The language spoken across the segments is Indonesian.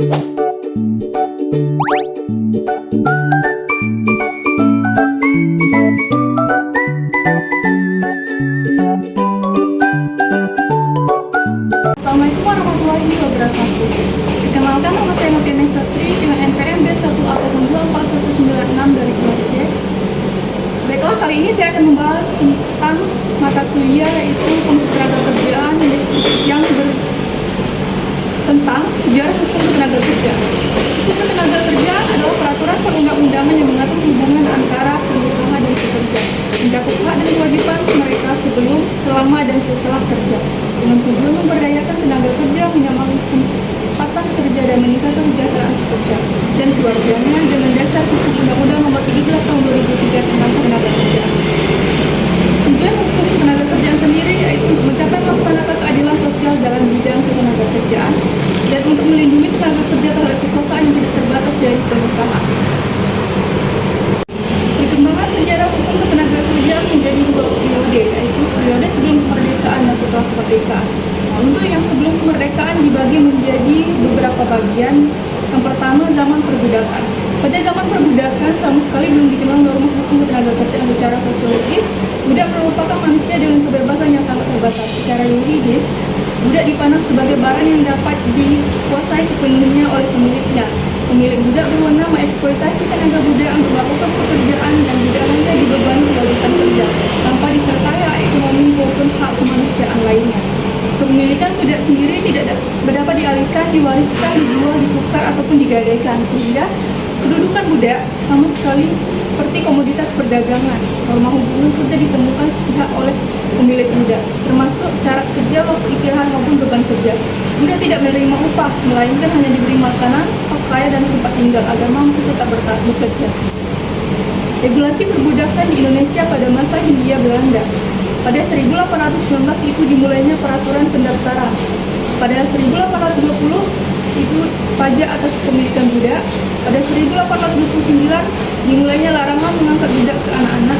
Assalamualaikum warahmatullahi wabarakatuh. Perkenalkan, nama saya Noviana Sastri dengan NPM B1A24196 dari kelas C. Baiklah, kali ini saya akan membahas tentang mata kuliah yaitu ketenagakerjaan yang tentang sejarah hukum ketenagakerjaan. Hukum ketenagakerjaan adalah peraturan perundang-undangan yang mengatur hubungan antara pengusaha dan pekerja, mencakup hak dan kewajiban mereka sebelum, selama, dan setelah kerja, dengan tujuan memberdayakan tenaga kerja, menyamakan kesempatan kerja, dan meningkatkan kesejahteraan pekerja dan keluarganya dengan dasar hukum Undang-Undang Nomor 13 Tahun 2003 tentang tenaga kerjaan. Tujuan hukum tenaga kerjaan sendiri yaitu untuk mencapai melaksanakan keadilan sosial dalam bidang ketenaga kerjaan dan untuk melindungi tenaga kerja terhadap kekuasaan yang tidak terbatas dari pengusaha. Perkembangan sejarah hukum ketenaga kerjaan menjadi dua periode, yaitu periode sebelum kemerdekaan dan setelah kemerdekaan. Untuk yang sebelum kemerdekaan dibagi menjadi beberapa bagian. Yang pertama, zaman perbudakan. Pada zaman perbudakan sama sekali belum dikenal norma hukum ketenaga kerjaan secara sosiologis. Budak merupakan manusia dengan kebebasan yang sangat terbatas. Secara yuridis, budak dipandang sebagai barang yang dapat dikuasai sepenuhnya oleh pemiliknya. Pemilik budak berwenang mengeksploitasi tenaga budak untuk melakukan pekerjaan dan budak hanya dibebani kewajiban kerja tanpa disertai hak ekonomi maupun hak kemanusiaan lainnya. Kepemilikan budak sendiri tidak dapat dialihkan, diwariskan, dijual, ditukar ataupun digadaikan, sehingga kedudukan budak sama sekali seperti komoditas perdagangan. Norma hubungan kerja ditemukan sepihak oleh pemilik budak, termasuk syarat kerja, waktu istirahat maupun beban kerja. Budak tidak menerima upah, melainkan hanya diberi makanan, pakaian, dan tempat tinggal agar mampu tetap bekerja. Regulasi perbudakan di Indonesia pada masa Hindia Belanda. Pada 1819 itu dimulainya peraturan pendaftaran. Pada 1820 itu pajak atas kepemilikan budak. Pada 1829 dimulainya larangan mengangkat budak ke anak-anak.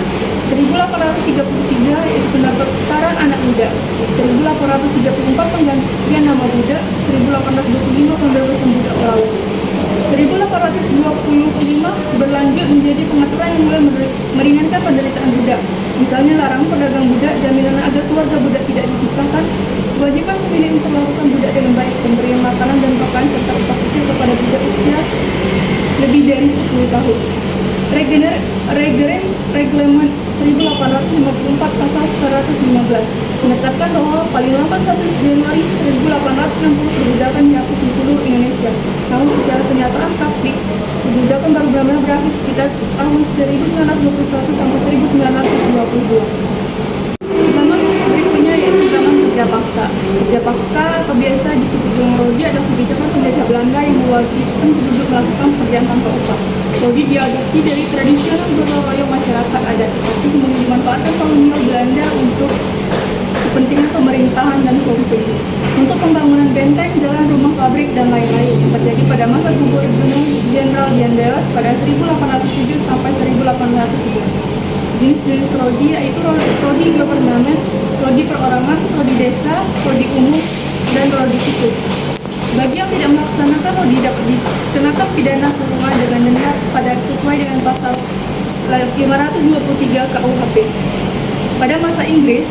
1833 yaitu pendaftaran anak budak. 1834 penggantian nama budak. 1825 pembebasan budak laut. 1825 berlanjut menjadi pengaturan yang mulai meringankan penderitaan budak. Misalnya larangan pedagang budak, jaminan agar keluarga budak tidak dipisahkan, kewajiban pemilik untuk melakukan budak dengan baik, pemberian makanan dan pakaian serta upah kecil kepada budak usia lebih dari 10 tahun. Reglemen 1854 pasal 115 menetapkan bahwa paling lambat 1 Januari 1860 perbudakan dihapus di seluruh Indonesia. Namun secara kenyataan praktik, perbudakan baru benar-benar berakhir sekitar tahun 1921 sampai 1922. Zaman berikutnya yaitu zaman kerja paksa. Kerja paksa atau biasa disebut dengan rodi adalah kebijakan penjajah Belanda yang mewajibkan penduduk melakukan pekerjaan tanpa upah. Rodi diadopsi dari tradisional gotong royong masyarakat adat, tapi kemudian dimanfaatkan kolonial Belanda untuk kepentingan pemerintahan dan konflik, untuk pembangunan benteng, jalan, rumah, pabrik, dan lain-lain yang terjadi pada masa Gubernur Jenderal Dian Delas pada 1807 sampai 1811. Jenis-jenis rodi yaitu rodi government, rodi perorangan, rodi desa, rodi umum, dan rodi khusus. Bagi yang tidak melaksanakan rodi dapat dikenakan pidana kurungan dengan denda pada sesuai dengan pasal 523 KUHP. Pada masa Inggris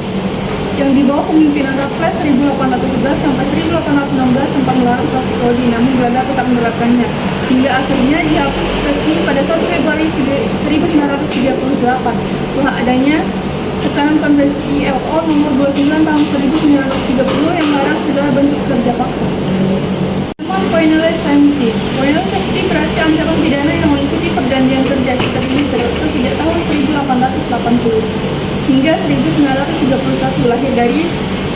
yang di bawah pemimpinan Raffles 1811 sampai 1816 sempat melarang praktik rodi, namun Belanda tetap menerapkannya hingga akhirnya dihapus resmi pada 1 Februari 1938 setelah adanya tekanan konvensi ILO nomor 29 tahun 1930 yang melarang segala bentuk kerja paksa. Penilaian safety. Penilaian safety berarti ancaman pidana yang mengikuti perjanjian kerja ini terjadi sejak tahun 1880 hingga 1931, lahir dari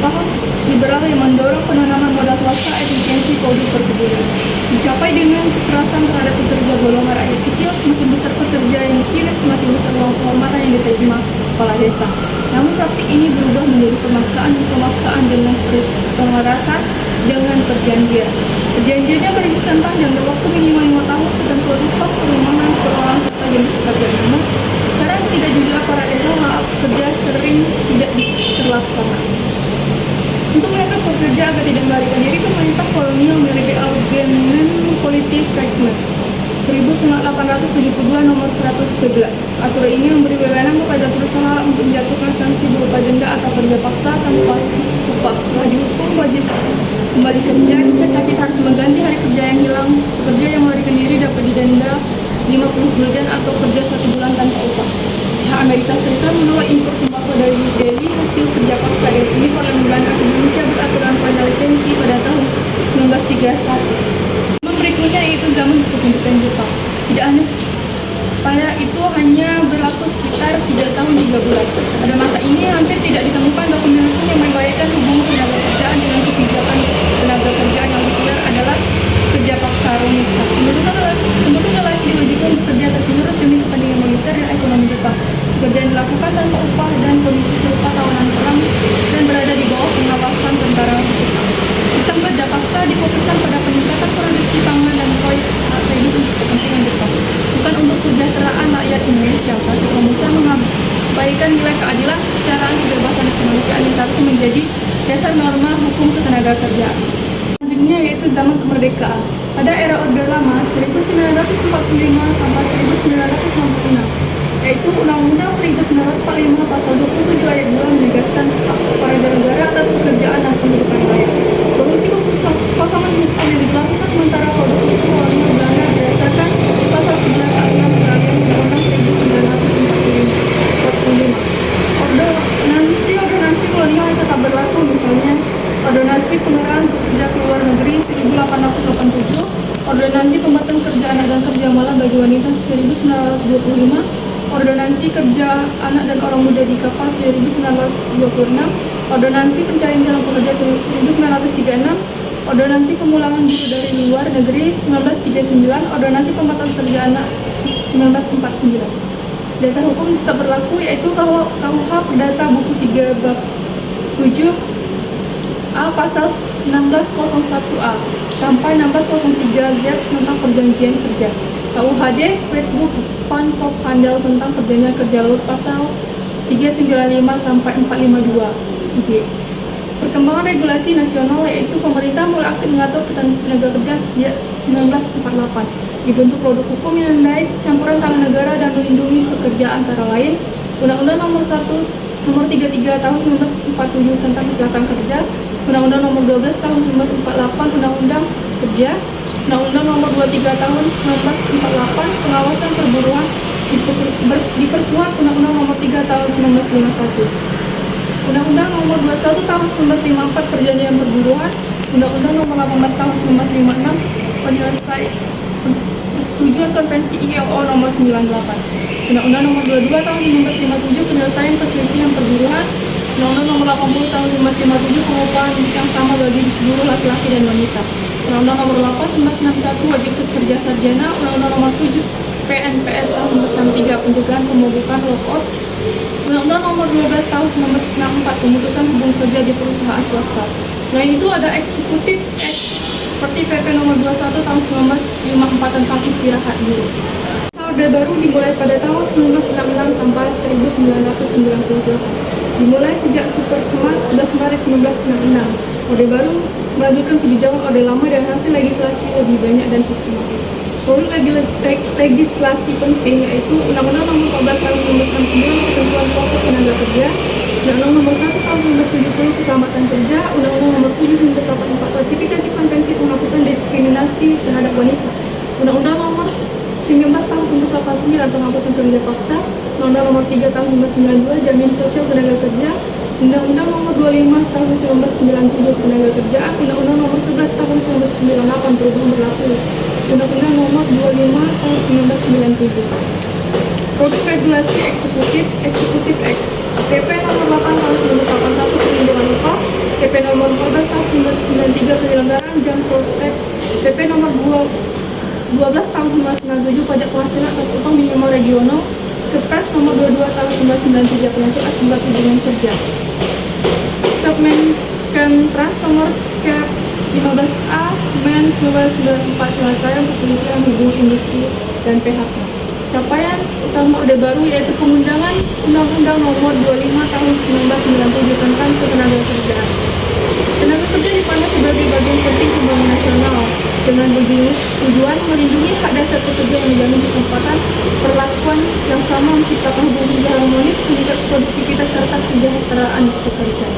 paham liberal yang mendorong penanaman modal swasta, efisiensi produk perkebunan. Dicapai dengan kekerasan terhadap pekerja golongan rakyat kecil, semakin besar pekerja yang dikirim, semakin besar uang penghormatan yang diterima kepala desa. Namun praktik ini berubah menjadi pemaksaan dengan pemerasan dengan perjanjian. Perjanjiannya berisi tentang jangka waktu minimal 5 tahun, ketentuan upah, perumahan per orang serta jenis pekerjaan. Namun sekarang tidak juga para desa kerja sering tidak terlaksana. Untuk menekan pekerja agar tidak melarikan diri, pemerintah kolonial menerbitkan agen Activity Statement 1872 nomor 111. Aturan ini memberi wewenang kepada perusahaan untuk menjatuhkan sanksi berupa denda atau kerja paksa tanpa upah. Setelah dihukum wajib kembali kerja, jika sakit harus mengganti hari kerja yang hilang. Pekerja yang melarikan diri dapat didenda 50 gulden atau kerja 1 bulan tanpa upah. Pihak Amerika Serikat menolak impor tembakau dari Delhi hasil kerja paksa. Ini Parlemen akan mencabut aturan pada lisensi pada tahun 1931. Berikutnya yaitu zaman kepemimpinan Jepang. Tidak hanya pada itu hanya berlaku sekitar 3 tahun 3 bulan. Pada masa ini hampir tidak ditemukan dokumentasi yang meriwayatkan hubungan tenaga kerjaan dengan kebijakan tenaga kerjaan yang populer adalah kerja paksa Romusa. Penduduk lelaki diwajibkan bekerja terus-menerus demi kepentingan militer dan ekonomi Jepang. Pekerjaan dilakukan tanpa upah dan kondisi serupa tawanan perang dan berada di bawah pengawasan tentara Jepang. Sistem kerja paksa difokuskan pada peningkatan produksi pangan dan proyek strategis untuk kepentingan Jepang, bukan untuk kesejahteraan rakyat Indonesia. Partai Romusa mengabaikan nilai keadilan, kesetaraan, kebebasan dan kemanusiaan yang seharusnya menjadi dasar norma hukum ketenaga kerjaan. Selanjutnya yaitu zaman kemerdekaan. Pada era Orde Lama 1945 sampai 1966, yaitu Undang-Undang 1945 Pasal 27 Ayat 2 menegaskan hak kepada negara atas pekerjaan dan pendidikan rakyat. Solusi kekosongan hukum yang dilakukan sementara pada kolonial Belanda berdasarkan Pasal 11 Ayat 6 Peraturan Undang-Undang 1945. Ordonansi kolonial yang tetap berlaku, misalnya Ordonansi Pengerahan Pekerja ke Luar Negeri 1887, Ordonansi Pembatasan Kerja Anak dan Kerja Malam bagi Wanita 1925, Ordonansi Kerja Anak dan Orang Muda di Kapal 1926, Ordonansi Pencarian Calon Pekerja 1936, Ordonansi Pemulangan Guru dari Luar Negeri 1939, Ordonansi Pembatasan Kerja Anak 1949. Dasar hukum tetap berlaku yaitu KUH Perdata Buku 3 Bab 7 A Pasal 1601A sampai 1603Z tentang perjanjian kerja. KUHD Wetbook Van Pop Handel tentang perjanjian kerja laut Pasal 395 sampai 452 J. Perkembangan regulasi nasional yaitu pemerintah mulai aktif mengatur tenaga kerja sejak 1948. Dibentuk produk hukum yang menandai campuran tangan negara dan melindungi pekerja antara lain Undang-Undang Nomor 33 Tahun 1947 tentang Kecelakaan Kerja, Undang-Undang Nomor 12 Tahun 1948 Undang-Undang Kerja, Undang-Undang Nomor 23 Tahun 1948 Pengawasan Perburuan, diperkuat Undang-Undang Nomor 3 Tahun 1951, Undang-Undang Nomor 21 Tahun 1954 Perjanjian Perburuan, Undang-Undang Nomor 18 Tahun 1956 Penyelesaian Persetujuan Konvensi ILO Nomor 98, Undang-Undang Nomor 22 Tahun 1957 Penyelesaian Perselisihan Perburuan, Undang-Undang Nomor 80 Tahun 1957 Pengupahan yang sama bagi seluruh laki-laki dan wanita, Undang-Undang Nomor 8 1961 Wajib Kerja Sarjana, Undang-Undang Nomor 7 PNPS Tahun 1963 Pencegahan Pemogokan Lockout, Undang-Undang Nomor 12 Tahun 1964 Pemutusan Hubungan Kerja di Perusahaan Swasta. Selain itu ada Executive Act seperti PP Nomor 21 Tahun 1954 tentang istirahat guru. Orde Baru dimulai pada tahun 1966 sampai 1998. Dimulai sejak Supersmart 11 Maret 1966. Orde Baru melanjutkan kebijakan Orde Lama dan hasil legislasi lebih banyak dan sistematis. Produk legislasi penting yaitu Undang-Undang Nomor 14 Tahun 1969 Ketentuan Pokok Tenaga Kerja, Undang-Undang Nomor 1 Tahun 1970 Keselamatan Kerja, Undang-Undang Nomor 7 1984 Ratifikasi Konvensi Penghapusan Diskriminasi Terhadap Wanita, Undang-Undang Nomor 19 Tahun 1989 Penghapusan Kerja Paksa, Undang-Undang Nomor 3 Tahun 1992 Jaminan Sosial Tenaga Kerja, Undang-Undang Nomor 25 Tahun 1997 Tenaga Kerjaan, Undang-Undang Nomor 11 Tahun 1998 Perubahan Berlaku, Undang-Undang Nomor 25 Tahun 1997. Produk regulasi eksekutif Act, PP Nomor 8 Tahun 1981 Perlindungan Upah, PP Nomor 14 Tahun 1993 Penyelenggaraan Jam Sostek, PP Nomor 12 Tahun 1997 Pajak Penghasilan atas upah minimal regional, Kepres Nomor 22 Tahun 1993 Penyakit akibat hubungan kerja, Kementrans Nomor Cap 15A Men 1994 Penyelesaian Perselisihan Hubungan Industri dan PHK. Capaian utama Orde Baru yaitu pengundangan Undang-Undang Nomor 25 Tahun 1997 tentang Ketenagakerjaan. Tenaga kerja dipandang sebagai bagian penting pembangunan nasional. dengan tujuan melindungi hak dasar pekerja yang menjamin kesempatan perlakuan yang sama, menciptakan hubungan kerja harmonis, meningkat produktivitas serta kesejahteraan pekerja.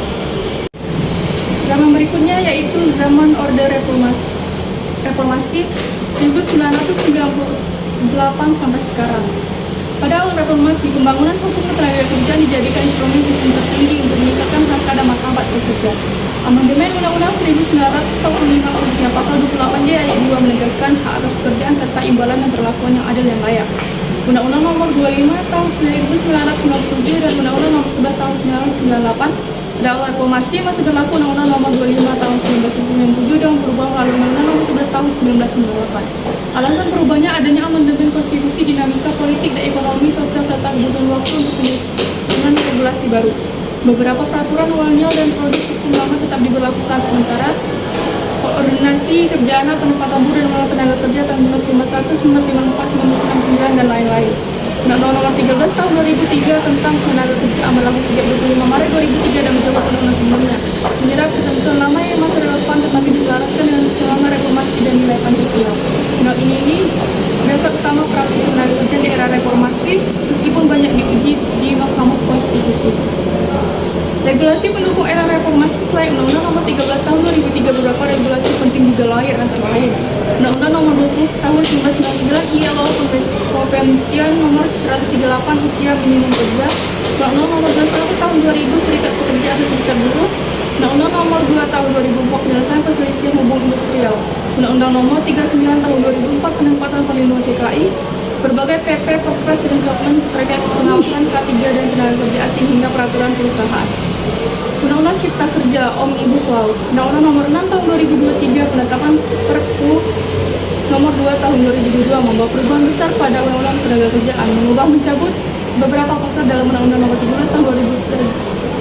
Zaman berikutnya yaitu zaman Orde Reformasi 1998 sampai sekarang. Pada awal reformasi, pembangunan hukum ketenagakerjaan dijadikan instrumen hukum tertinggi untuk meningkatkan harkat dan martabat pekerja. Amandemen Undang-Undang 1945 yang pasal 28D ayat 2 menegaskan hak atas pekerjaan serta imbalan dan perlakuan yang adil dan layak. Undang-Undang Nomor 25 Tahun 1997 dan Undang-Undang Nomor 11 Tahun 1998 pada awal reformasi masih berlaku Undang-Undang Nomor 25 Tahun 1997 dan berubah melalui Undang-Undang Nomor 11 Tahun 1998. Alasan perubahannya adanya amandemen konstitusi, dinamika politik dan ekonomi sosial serta kebutuhan waktu untuk penyusunan regulasi baru. Beberapa peraturan kolonial dan produk hukum lama tetap diberlakukan, sementara koordinasi kerjaan, penempatan buruh dan undang tenaga kerja tahun 1951, 1954, 1969 dan lain-lain. Undang-Undang Nomor 13 Tahun 2003 tentang tenaga kerjaan berlaku sejak 25 Maret 2003 dan mencoba undang-undang sebelumnya, menyerap ketentuan lama yang masih relevan tetapi diselaraskan dengan selama reformasi dan nilai Pancasila. Undang ini dasar utama praktik tenaga kerja di era reformasi, meskipun banyak diuji di Mahkamah Konstitusi. Regulasi pendukung era reformasi selain Undang-Undang Nomor 13 Tahun 2003, beberapa regulasi penting juga lahir antara lain Undang-Undang Nomor 20 Tahun 1999 ILO Konvention Nomor 138 Usia Minimum Kerja, Undang-Undang Nomor 21 Tahun 2000 Serikat Pekerja atau Serikat Buruh, Undang-Undang Nomor 2 Tahun 2004 Penyelesaian Perselisihan Hubungan Industrial, Undang-Undang Nomor 39 Tahun 2004 Penempatan Perlindungan TKI, berbagai PP, Perpres, dan Government terkait pengawasan K3 dan tenaga kerja asing hingga peraturan perusahaan. Undang-Undang Cipta Kerja Omnibus Law, Undang-Undang Nomor 6 Tahun 2023 penetapan Perpu Nomor 2 Tahun 2022 membawa perubahan besar pada Undang-Undang Tenaga Kerjaan, mengubah mencabut beberapa pasal dalam Undang-Undang Nomor 13 Tahun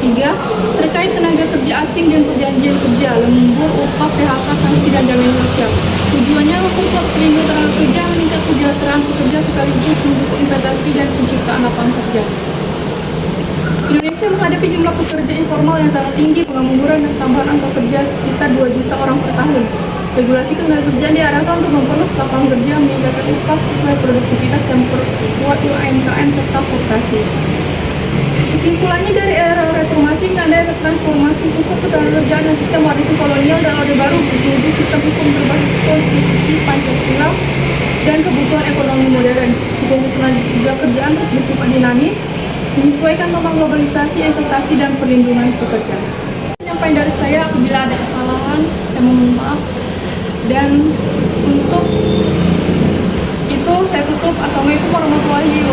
2003 terkait tenaga kerja asing dan perjanjian kerja, lembur, upah, PHK, sanksi, dan jaminan sosial. Tujuannya memperkuat perlindungan tenaga kerja, meningkat kesejahteraan pekerja sekaligus mendukung investasi dan penciptaan lapangan kerja. Indonesia menghadapi jumlah pekerja informal yang sangat tinggi, pengangguran dan tambahan angka kerja sekitar 2 juta orang per tahun. Regulasi ketenagakerjaan diarahkan untuk memperluas lapangan kerja, meningkatkan upah sesuai produktivitas dan memperkuat UMKM serta koperasi. Kesimpulannya, dari era reformasi menandai transformasi hukum ketenagakerjaan dan sistem warisan kolonial dan orde baru menuju sistem hukum berbasis konstitusi Pancasila dan kebutuhan ekonomi modern. Hukum ketenagakerjaan terus bersifat dinamis, menyesuaikan tentang globalisasi, investasi, dan perlindungan pekerja. Penyampaian dari saya, apabila ada kesalahan, saya mohon maaf. Dan untuk itu saya tutup. Assalamualaikum warahmatullahi